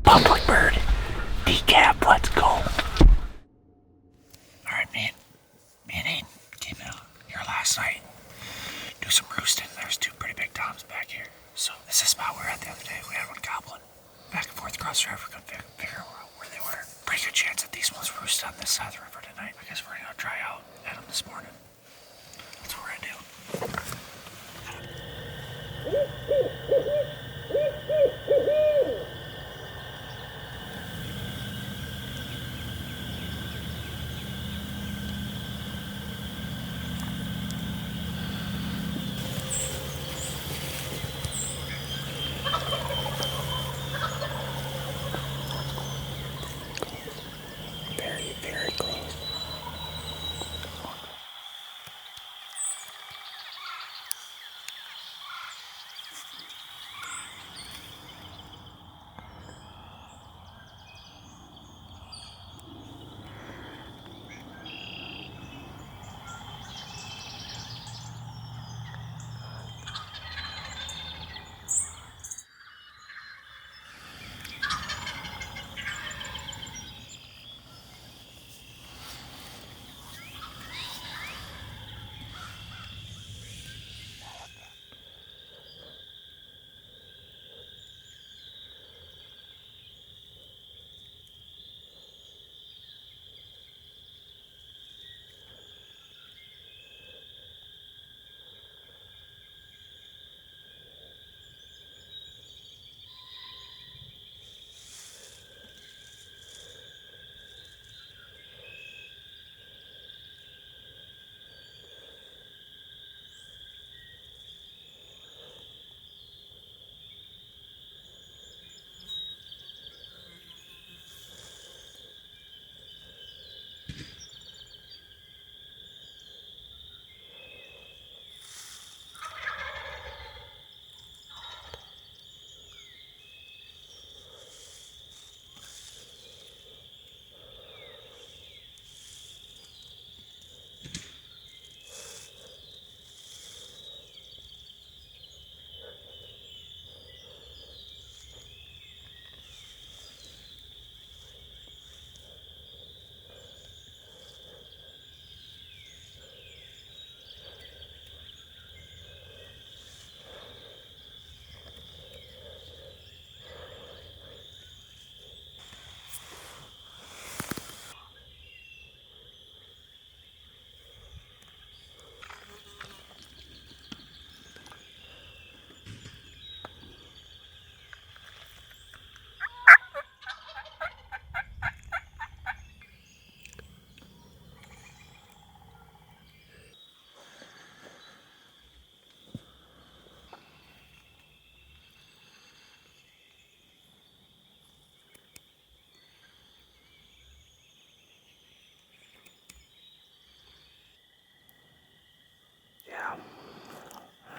public bird. Decap, let's go. Alright, me and Aiden came out here last night. Do some roosting. There's two pretty big toms back here. So this is the spot we were at the other day. We had one gobbling back and forth across the river. Couldn't figure out where they were. Pretty good chance that these ones roost on this side of the river tonight. I guess we're gonna try out at them this morning. That's what we're gonna do. Very close.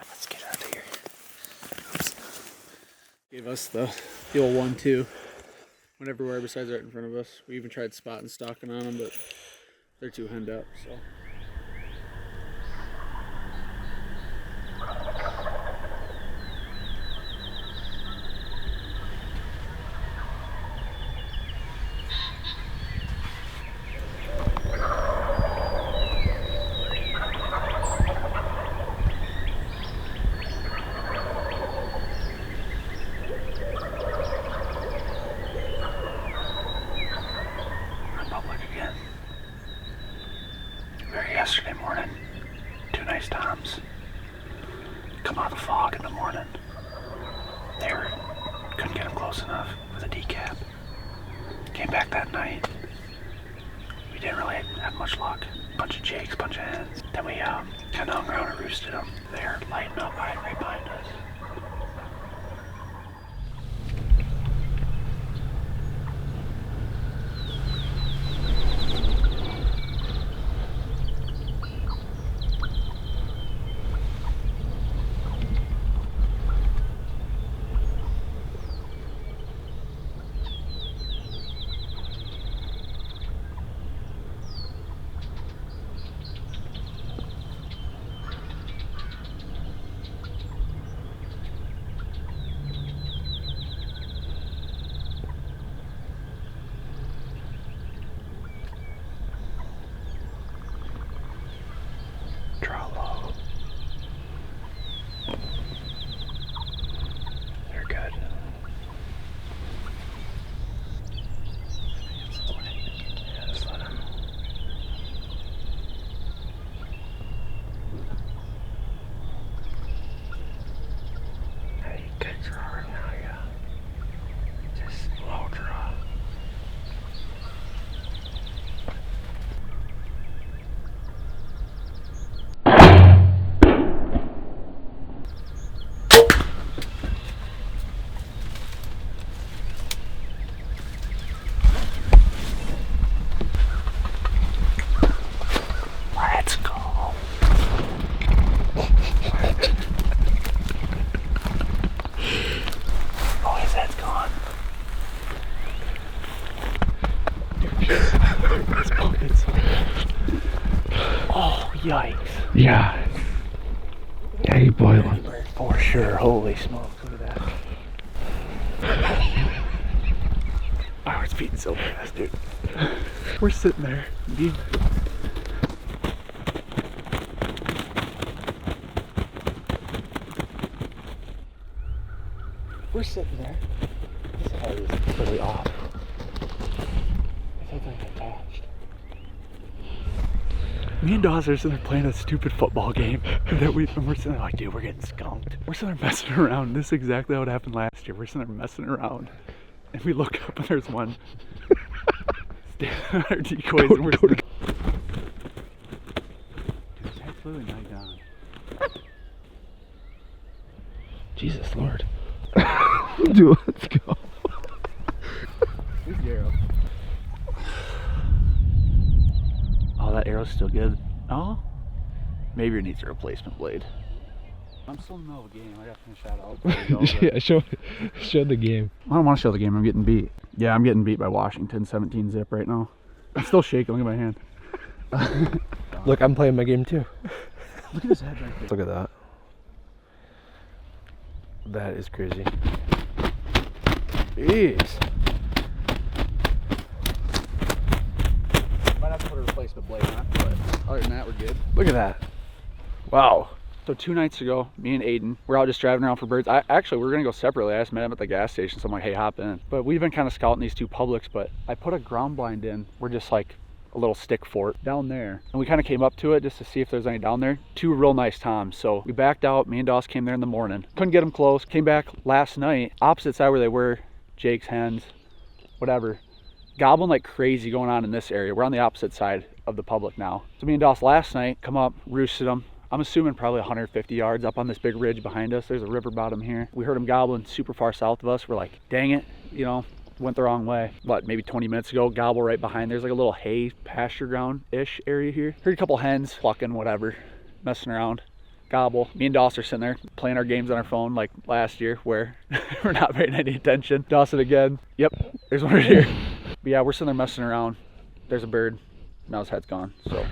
Let's get out of here. Oops. Gave us the old 1-2. Went everywhere besides right in front of us. We even tried spotting and stalking on them, but they're too henned up, so. Yesterday morning, two nice toms come out of the fog in the morning. Couldn't get them close enough with a decap. Came back that night. We didn't really have much luck. Bunch of jakes, bunch of hens. Then we kind of hung around and roosted them. They're lighting up right behind us. draw low. They're good. Yeah, just let him. Hey, good draw right now, yeah. Just low draw. Let's go. Oh, his head's gone. Oh, yikes. Yeah. Yeah, you boiling. For sure. Holy smokes. Look at that. My heart's beating so fast, dude. We're sitting there. We're sitting there. His head is really off. His head's like attached. Me and Dawes are sitting there playing a stupid football game and we're sitting there like, dude, we're getting skunked. We're sitting there messing around. This is exactly what happened last year. We're sitting there messing around and we look up and there's one standing on our decoys and we're sitting there. Dude, his head's literally night down. Jesus Lord. Dude, let's go. Where's the arrow? Oh, that arrow's still good. Oh, maybe it needs a replacement blade. I'm still in the middle of the game. I gotta finish that out. Yeah, show the game. I don't want to show the game. I'm getting beat. Yeah, I'm getting beat by Washington 17 zip right now. I'm still shaking. Look at my hand. Look, I'm playing my game too. Look at his head right there. Look at that. That is crazy. Jeez. Might have to put a replacement blade on, but other than that, we're good. Look at that. Wow. So 2 nights ago, me and Aiden, we're out just driving around for birds. Actually, we were gonna go separately. I just met him at the gas station, so I'm like, hey, hop in. But we've been kind of scouting these 2 publics, but I put a ground blind in. We're just like a little stick fort down there. And we kind of came up to it just to see if there's any down there. 2 real nice toms. So we backed out. Me and Dawes came there in the morning. Couldn't get them close. Came back last night, opposite side where they were, Jake's hens, whatever. Gobbling like crazy going on in this area. We're on the opposite side of the public now. So me and Dawes last night come up, roosted them. I'm assuming probably 150 yards up on this big ridge behind us. There's a river bottom here. We heard them gobbling super far south of us. We're like, dang it, you know, went the wrong way. But maybe 20 minutes ago, gobble right behind. There's like a little hay pasture ground-ish area here. Heard a couple hens plucking, whatever, messing around. Gobble. Me and Dawes are sitting there playing our games on our phone like last year where we're not paying any attention. Dawson again. Yep, there's one right here. But yeah, we're sitting there messing around. There's a bird. Now his head's gone, so